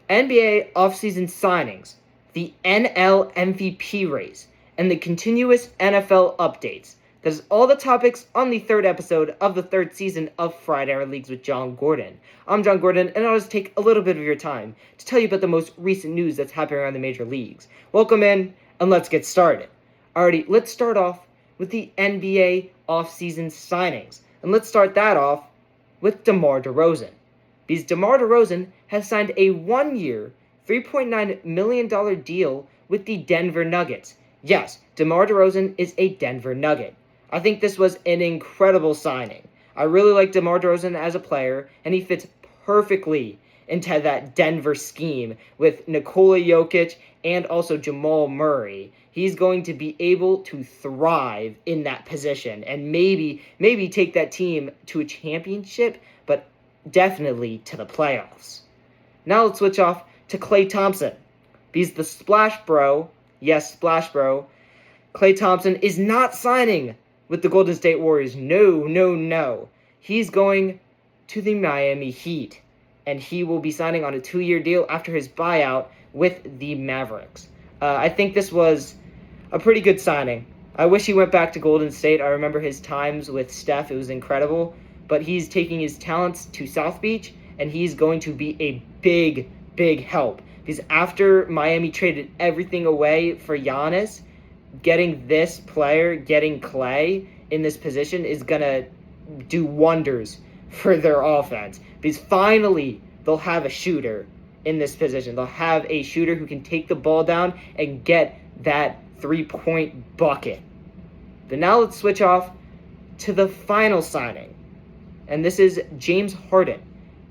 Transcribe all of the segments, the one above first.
NBA offseason signings, the NL MVP race, and the continuous NFL updates. That is all the topics on the third episode of the third season of Friday Night Leagues with Jon Gordon. I'm Jon Gordon, and I'll just take a little bit of your time to tell you about the most recent news that's happening around the major leagues. Welcome in, and let's get started. Alrighty, let's start off with the NBA offseason signings. And let's start that off with DeMar DeRozan. Because DeMar DeRozan has signed a one-year, $3.9 million deal with the Denver Nuggets. Yes, DeMar DeRozan is a Denver Nugget. I think this was an incredible signing. I really like DeMar DeRozan as a player, and he fits perfectly into that Denver scheme with Nikola Jokic and also Jamal Murray. He's going to be able to thrive in that position and maybe take that team to a championship, but definitely to the playoffs. Now let's switch off to Klay Thompson. Because the Splash Bro, yes, Splash Bro, Klay Thompson is not signing with the Golden State Warriors. No. He's going to the Miami Heat. And he will be signing on a 2-year deal after his buyout with the Mavericks. I think this was a pretty good signing. I wish he went back to Golden State. I remember his times with Steph. It was incredible. But he's taking his talents to South Beach, and he's going to be a big help. Because after Miami traded everything away for Giannis, getting this player, getting Klay in this position is going to do wonders for their offense. Because finally, they'll have a shooter in this position. They'll have a shooter who can take the ball down and get that three-point bucket. But now let's switch off to the final signing. And this is James Harden.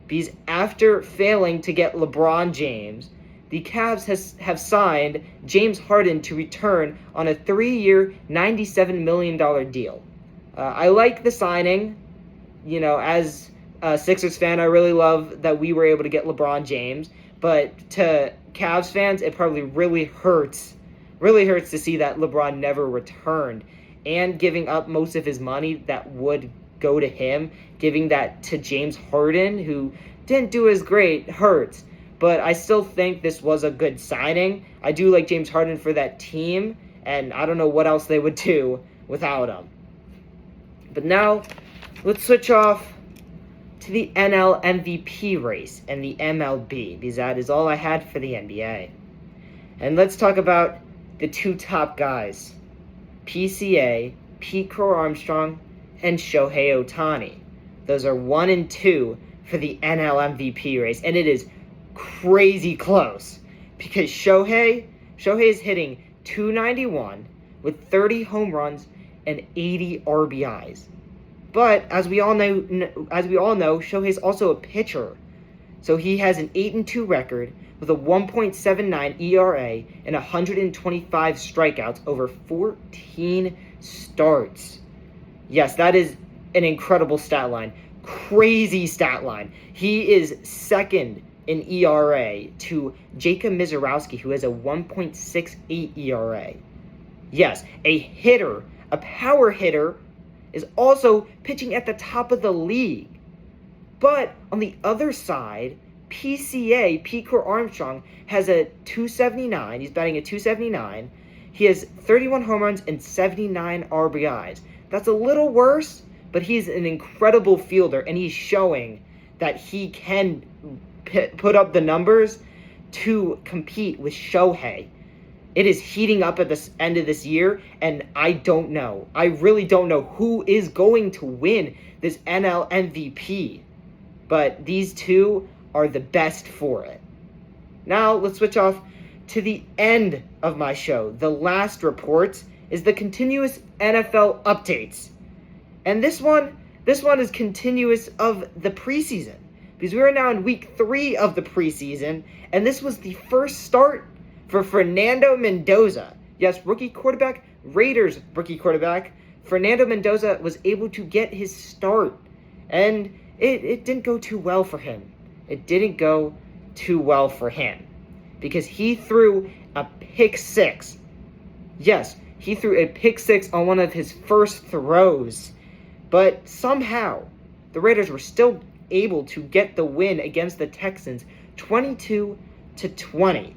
Because after failing to get LeBron James, the Cavs have signed James Harden to return on a 3-year, $97 million deal. I like the signing. You know, as a Sixers fan, I really love that we were able to get LeBron James. But to Cavs fans, it probably really hurts to see that LeBron never returned. And giving up most of his money that would go to him, giving that to James Harden, who didn't do as great, hurts. But I still think this was a good signing. I do like James Harden for that team, and I don't know what else they would do without him. But now, let's switch off to the NL MVP race and the MLB, because that is all I had for the NBA. And let's talk about the two top guys, PCA, Pete Crow-Armstrong, and Shohei Ohtani. Those are 1 and 2 for the NL MVP race, and it is crazy close because Shohei is hitting .291 with 30 home runs and 80 RBIs. But as we all know, Shohei is also a pitcher, so he has an 8-2 record with a 1.79 ERA and 125 strikeouts over 14 starts. Yes, that is an incredible stat line. Crazy stat line. He is second in ERA to Jacob Mizorowski, who has a 1.68 ERA. Yes, a hitter, a power hitter, is also pitching at the top of the league. But on the other side, PCA, Pete Crow-Armstrong, has a .279. He's batting a .279. He has 31 home runs and 79 RBIs. That's a little worse, but he's an incredible fielder, and he's showing that he can put up the numbers to compete with Shohei. It is heating up at the end of this year, and I don't know. I really don't know who is going to win this NL MVP. But these two are the best for it. Now, let's switch off to the end of my show. The last reports is the continuous NFL updates. And this one is continuous of the preseason. Because we are now in week 3 of the preseason, and this was the first start for Fernando Mendoza. Yes, rookie quarterback, Raiders rookie quarterback. Fernando Mendoza was able to get his start, and it didn't go too well for him. Because he threw a pick 6. Yes, he threw a pick 6 on one of his first throws. But somehow, the Raiders were still able to get the win against the Texans 22 20.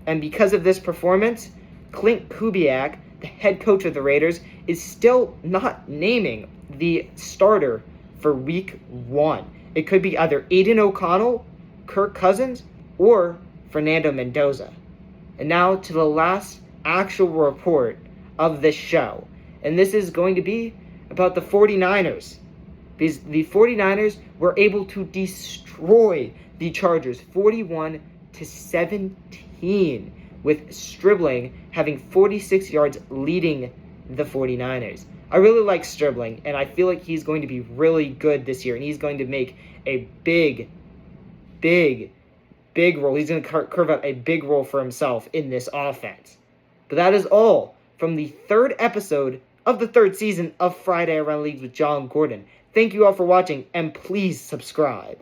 And because of this performance, Clint Kubiak, the head coach of the Raiders, is still not naming the starter for week 1. It could be either Aiden O'Connell, Kirk Cousins, or Fernando Mendoza. And now to the last actual report of this show. And this is going to be about the 49ers. Because the 49ers were able to destroy the Chargers 41-17, with Stribling having 46 yards leading the 49ers. I really like Stribling, and I feel like he's going to be really good this year, and he's going to make a big role. He's going to carve out a big role for himself in this offense. But that is all from the 3rd episode of the 3rd season of Friday Around Leagues with Jon Gordon. Thank you all for watching, and please subscribe.